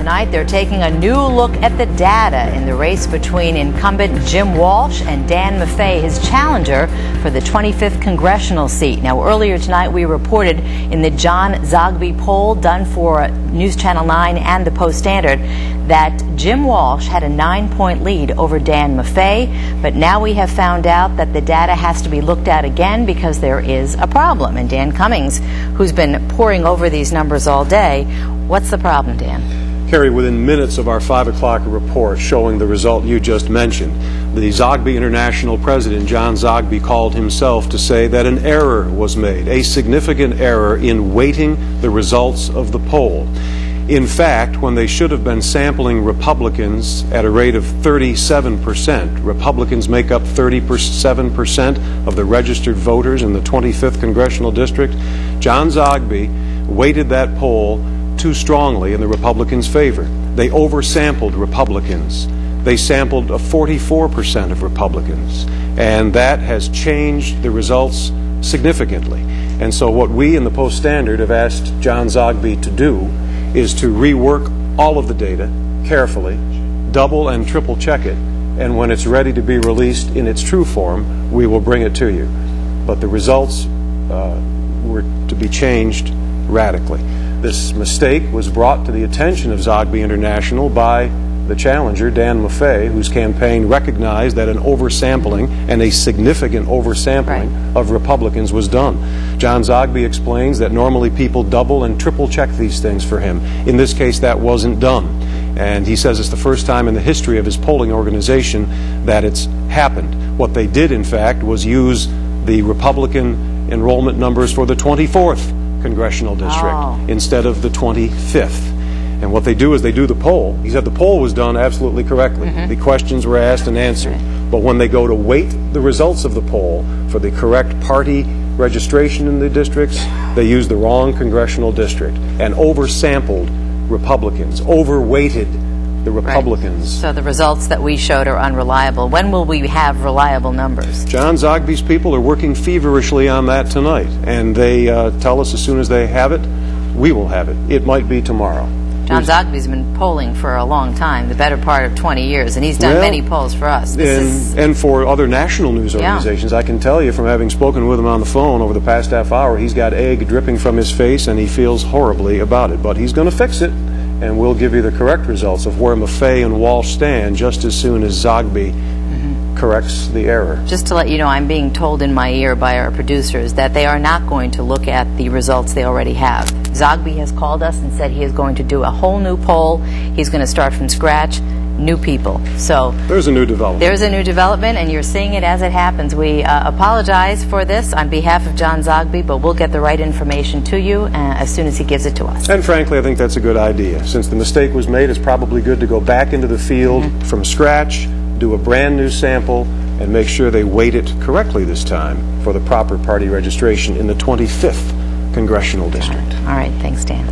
tonight, they're taking a new look at the data in the race between incumbent Jim Walsh and Dan Maffei, his challenger for the 25th congressional seat. Now, earlier tonight, we reported in the John Zogby poll done for News Channel 9 and the Post-Standard that Jim Walsh had a 9-point lead over Dan Maffei, but now we have found out that the data has to be looked at again because there is a problem. And Dan Cummings, who's been poring over these numbers all day, what's the problem, Dan? Carrie, within minutes of our 5 o'clock report showing the result you just mentioned, the Zogby International president, John Zogby, called himself to say that an error was made, a significant error in weighting the results of the poll. In fact, when they should have been sampling Republicans at a rate of 37%, Republicans make up 37% of the registered voters in the 25th congressional district, John Zogby weighted that poll too strongly in the Republicans' favor. They oversampled Republicans. They sampled 44% of Republicans, and that has changed the results significantly. And so what we in the Post-Standard have asked John Zogby to do is to rework all of the data carefully, double and triple check it, and when it's ready to be released in its true form, we will bring it to you. But the results were to be changed radically. This mistake was brought to the attention of Zogby International by the challenger, Dan Maffei, whose campaign recognized that an oversampling and a significant oversampling of Republicans was done. John Zogby explains that normally people double and triple check these things for him. In this case, that wasn't done. And he says it's the first time in the history of his polling organization that it's happened. What they did, in fact, was use the Republican enrollment numbers for the 24th congressional district instead of the 25th. And what they do is they do the poll. He said the poll was done absolutely correctly. The questions were asked and answered. But when they go to weight the results of the poll for the correct party registration in the districts, they use the wrong congressional district and oversampled Republicans, overweighted the Republicans. So the results that we showed are unreliable. When will we have reliable numbers? John Zogby's people are working feverishly on that tonight, and they tell us as soon as they have it, we will have it. It might be tomorrow. John Zogby's been polling for a long time, the better part of 20 years, and he's done many polls for us. And for other national news organizations. I can tell you from having spoken with him on the phone over the past half hour, he's got egg dripping from his face and he feels horribly about it. But he's going to fix it, and we'll give you the correct results of where Maffei and Walsh stand just as soon as Zogby corrects the error. Just to let you know, I'm being told in my ear by our producers that they are not going to look at the results they already have. Zogby has called us and said he is going to do a whole new poll. He's going to start from scratch, new people. So there's a new development. There's a new development, and you're seeing it as it happens. We apologize for this on behalf of John Zogby, but we'll get the right information to you as soon as he gives it to us. And frankly, I think that's a good idea. Since the mistake was made, it's probably good to go back into the field from scratch, do a brand new sample, and make sure they weight it correctly this time for the proper party registration in the 25th congressional district. All right, thanks, Dan.